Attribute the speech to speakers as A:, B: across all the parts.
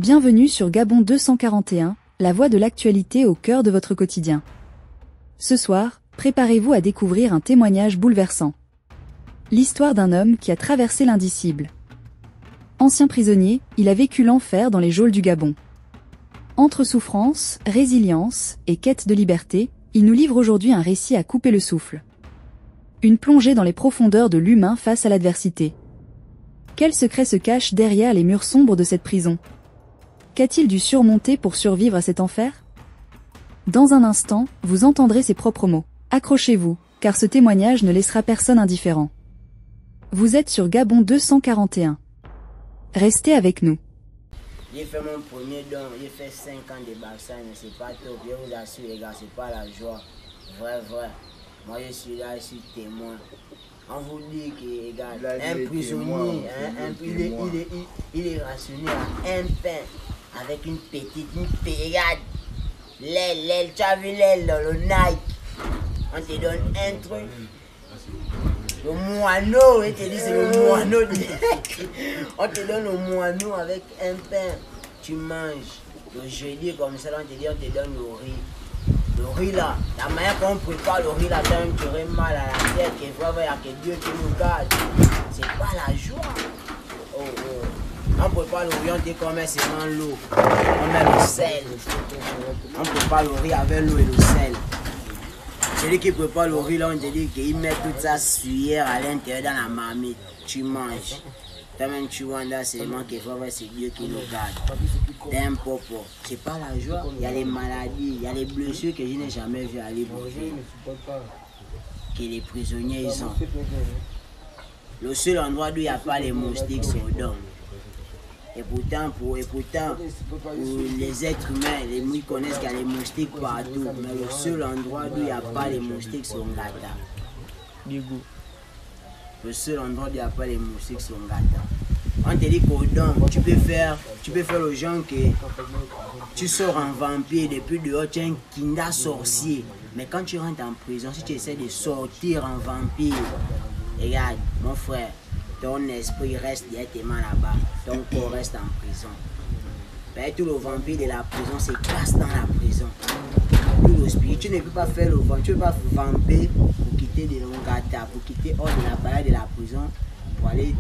A: Bienvenue sur Gabon 241, la voix de l'actualité au cœur de votre quotidien. Ce soir, préparez-vous à découvrir un témoignage bouleversant. L'histoire d'un homme qui a traversé l'indicible. Ancien prisonnier, il a vécu l'enfer dans les geôles du Gabon. Entre souffrance, résilience et quête de liberté, il nous livre aujourd'hui un récit à couper le souffle. Une plongée dans les profondeurs de l'humain face à l'adversité. Quel secret se cache derrière les murs sombres de cette prison ? Qu'a-t-il dû surmonter pour survivre à cet enfer ? Dans un instant, vous entendrez ses propres mots. Accrochez-vous, car ce témoignage ne laissera personne indifférent. Vous êtes sur Gabon 241. Restez avec nous.
B: J'ai fait mon premier don, j'ai fait 5 ans de bassin, mais c'est pas top. Je vous assure les gars, c'est pas la joie. Vrai. Moi je suis là, je suis témoin. On vous dit que les gars, un prisonnier, il est rationné à un pain avec une pérade. L'aile, tu as vu l'aile dans le Nike. On te donne un truc. Le moineau, il te dit c'est le moineau. On te donne le moineau avec un pain. Tu manges. Le jeudi comme ça, on te donne le riz. Le riz là, la manière qu'on prépare le riz là, tu aurais mal à la tête, qu'il faut avoir que Dieu qui nous garde. C'est pas la joie. On prépare le riz, on dit qu'on met seulement l'eau. On met le sel. On prépare le riz avec l'eau et le sel. Celui qui prépare le riz là, on te dit qu'il met toute sa sueur à l'intérieur dans la marmite. Tu manges. Toi-même tu vois là, c'est seulement qu'il faut avoir, c'est Dieu qui nous garde. T'es un popo. C'est pas la joie. Il y a les maladies, il y a les blessures que je n'ai jamais vu aller bouger. Que les prisonniers ils ont. Le seul endroit où il n'y a pas les moustiques, c'est au dôme. Et pourtant, pour les êtres humains, les mouilles connaissent qu'il y a les moustiques partout. Mais le seul endroit où il n'y a pas les moustiques, c'est au Ngata. Le seul endroit où il n'y a pas les moustiques, c'est au Ngata. On te dit qu'au dôme, tu peux faire le genre que tu sors en vampire depuis dehors, tu es un kinda sorcier. Mais quand tu rentres en prison, si tu essaies de sortir en vampire, regarde, mon frère, ton esprit reste directement là-bas, ton corps reste en prison. Mais tout le vampire de la prison se passe dans la prison. Tout le spirit, tu ne peux pas faire le vampire, tu ne peux pas vamper pour quitter de l'ongata, pour quitter hors de la barrière de la prison, pour aller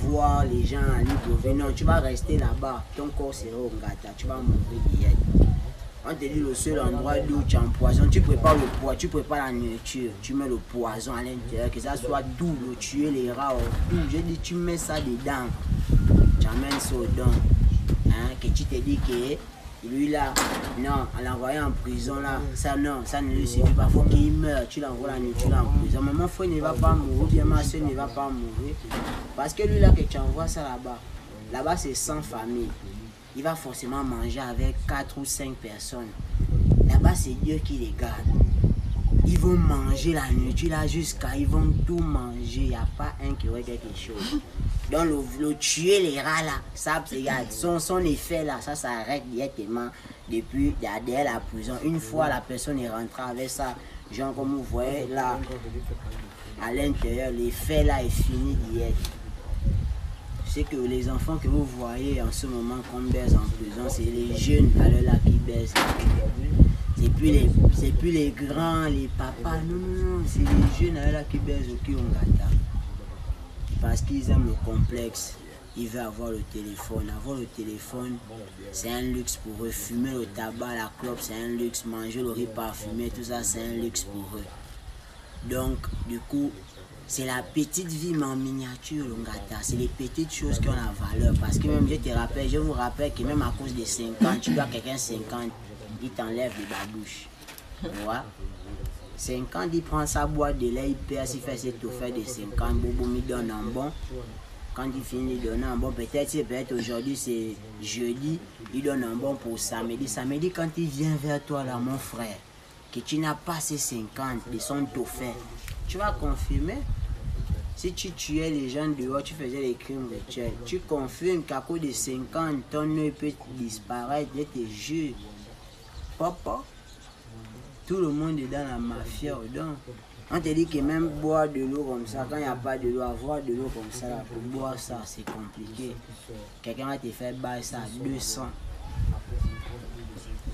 B: voir les gens à l'île. Non, tu vas rester là-bas, ton corps sera au ngata, tu vas mourir direct. On te dit le seul endroit où tu empoisonnes, tu prépares le poids, tu prépares la nourriture, tu mets le poison à l'intérieur, que ça soit tout, le tuer les rats, tout. Je dis, tu mets ça dedans, tu amènes ça au don. Hein, que tu te dis que lui là, non, à l'envoyer en prison là, ça non, ça ne lui suffit pas, il faut qu'il meure, tu l'envoies la nourriture en prison. Mais mon frère ne va pas mourir, bien ma soeur ne va pas mourir. Parce que lui là, que tu envoies ça là-bas c'est 100 familles. Il va forcément manger avec 4 ou 5 personnes. Là-bas, c'est Dieu qui les garde. Ils vont manger la nourriture là jusqu'à... Ils vont tout manger. Il n'y a pas un qui aurait quelque chose. Donc, le tuer les rats là, ça, regarde, son effet là, ça s'arrête directement depuis derrière la prison. Une fois la personne est rentrée avec ça, genre comme vous voyez là, à l'intérieur, l'effet là est fini direct. C'est que les enfants que vous voyez en ce moment qu'on baise en prison, c'est les jeunes alors là qui baissent. C'est plus les grands, les papas, non, c'est les jeunes alors là qui baissent au Kiongata. Parce qu'ils aiment le complexe, ils veulent avoir le téléphone. Avoir le téléphone, c'est un luxe pour eux. Fumer le tabac, la clope, c'est un luxe. Manger le riz parfumé, tout ça, c'est un luxe pour eux. Donc, du coup, c'est la petite vie mais en miniature, le Ngata. C'est les petites choses qui ont la valeur. Parce que même, je vous rappelle que même à cause des 50, tu dois quelqu'un 50, il t'enlève les babouches. Tu vois? 50, il prend sa boîte de lait, il perce, il fait cette offerte de 50, boum, il donne un bon. Quand il finit de donner un bon, peut-être aujourd'hui c'est jeudi, il donne un bon pour samedi. Samedi, quand il vient vers toi là, mon frère, que tu n'as pas ces 50 de son offert, tu vas confirmer. Si tu tuais les gens dehors, tu faisais des crimes rituels. Tu confirmes qu'à cause de 50, ton œil peut disparaître, je te jure. Papa, tout le monde est dans la mafia. Donc, on te dit que même boire de l'eau comme ça, quand il n'y a pas de l'eau, avoir de l'eau comme ça, pour boire ça, c'est compliqué. Quelqu'un va te faire bailler ça à 200.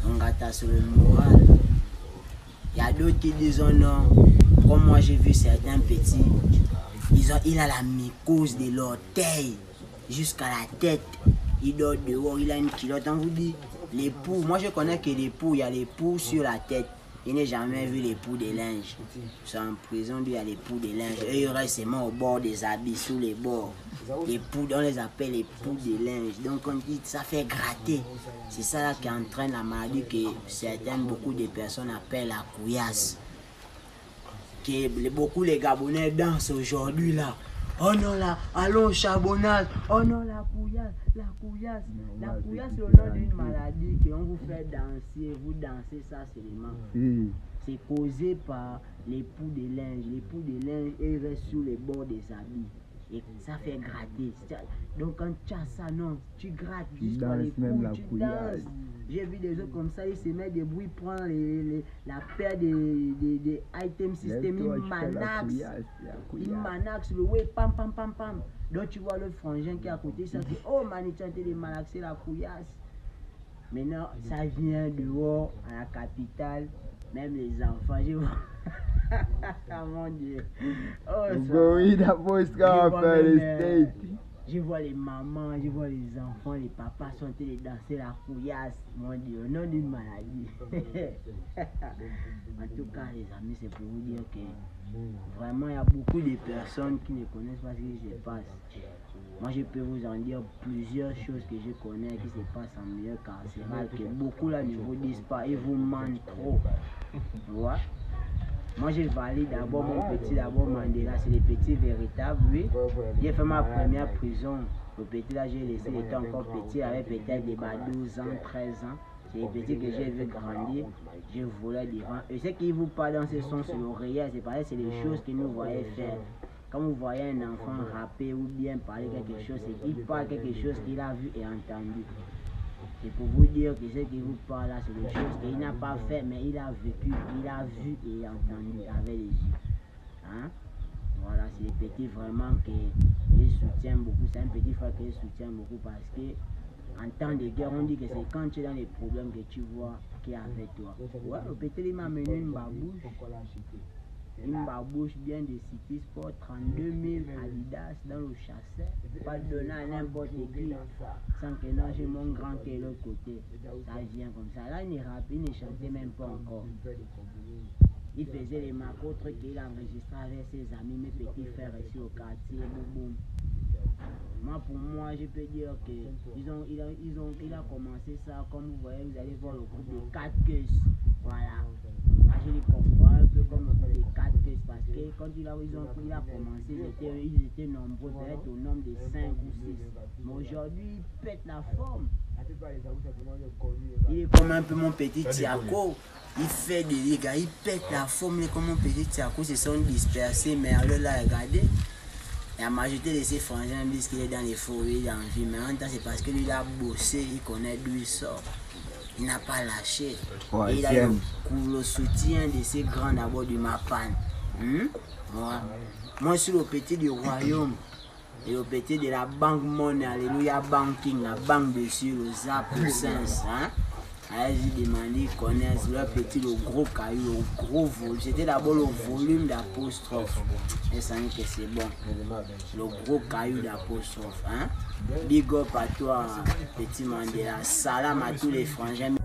B: On gâte sur le moral. Il y a d'autres qui disent oh non, comme moi j'ai vu certains petits, il a la mycose de l'orteil jusqu'à la tête. Il dort dehors, il a une culotte. On vous dit, les poux, moi je connais que les poux, il y a les poux sur la tête. Je n'ai jamais vu les poux de linge. C'est en prison, il y a les poux de linge. Eux, ils restent seulement au bord des habits, sous les bords. Les poux, on les appelle les poux de linge. Donc on dit, ça fait gratter. C'est ça là qui entraîne la maladie que beaucoup de personnes appellent la couillasse. Beaucoup les Gabonais dansent aujourd'hui là. Oh non là, allons au charbonnage. Oh non, la couillasse, la couillasse. La couillasse c'est le nom d'une maladie qu'on vous fait danser. Vous dansez ça seulement. C'est causé par les poux de linge. Les poux de linge, ils restent sur les bords des habits. Et ça fait gratter. Donc quand tu as ça, non, tu grattes jusqu'à les poux, tu danses. J'ai vu des autres comme ça, ils se mettent des bruits, ils prennent la paire des items système, ils manaxent le way, pam pam pam pam. Donc tu vois le frangin qui est à côté, ça dit oh man, tu as été de malaxer la couillasse. Maintenant, ça vient dehors, à la capitale, même les enfants, je vois. Mon Dieu. Oh, je vois les mamans, je vois les enfants, les papas sont en train de danser la couillasse. Mon Dieu, au nom d'une maladie. En tout cas, les amis, c'est pour vous dire que vraiment, il y a beaucoup de personnes qui ne connaissent pas ce qui se passe. Moi, je peux vous en dire plusieurs choses que je connais qui se passent en milieu carcéral, que beaucoup là ne vous disent pas, ils vous mentent trop. Ouais. Moi, j'ai validé d'abord mon petit, d'abord Mandela, c'est les petits véritables, oui. J'ai fait ma première prison. Le petit là, j'ai laissé, il était encore petit, il avait peut-être des 12 ans, 13 ans. C'est les petits que j'ai vu grandir, je volais devant. Et ce qui vous parle dans ce son sur l'oreiller, c'est pareil, c'est les choses que nous voyons faire. Quand vous voyez un enfant rapper ou bien parler quelque chose, c'est qu'il parle quelque chose qu'il a vu et entendu. C'est pour vous dire que ce qui vous parle là, c'est des choses qu'il n'a pas fait, mais il a vécu, il a vu et entendu avec les yeux. Hein? Voilà, c'est des petits vraiment que je soutiens beaucoup. C'est un petit frère que je soutiens beaucoup parce que en temps de guerre, on dit que c'est quand tu es dans les problèmes que tu vois qui est avec toi. Ouais, le petit il m'a mené une babouche. Une babouche bien de City Sport, 32 000 Adidas dans le chasseur, pas donner à n'importe qui, sans que non, j'ai mon grand qui est de l'autre côté. Ça vient comme ça. Là, il ne chantait même pas encore. Il faisait les macros trucs qu'il enregistrait avec ses amis, mes petits frères ici au quartier, boum boum. Moi, pour moi, je peux dire qu'il a commencé ça, comme vous voyez, vous allez voir le groupe de 4 queues. Voilà. Moi, je les comprends un peu comme le groupe de 4 queues parce que quand il a commencé, ils étaient nombreux, peut-être au nombre de 5 ou 6. Mais aujourd'hui, il pète la forme. Il est comme un peu mon petit Tiako. Il fait des dégâts, il pète la forme, il est comme mon petit Tiako. Ils se sont dispersés, mais alors là, regardez. La majorité de ces frangins disent qu'il est dans les forêts d'envie, mais en même temps c'est parce que lui il a bossé, il connaît d'où il sort. Il n'a pas lâché. Ouais, et il a le soutien de ces grands d'abord du Mapan. Ouais. Moi je suis le petit du royaume. Et le petit de la banque monnaie, alléluia banking, la banque dessus, le zap, le sens. Hein? Allez-y demander, ils connaissent le petit, le gros caillou, le gros volume. C'était d'abord le volume d'apostrophe. Et ça dit que c'est bon. Le gros caillou d'apostrophe. Hein? Big up à toi, petit Mandela. Salam à tous les frangins.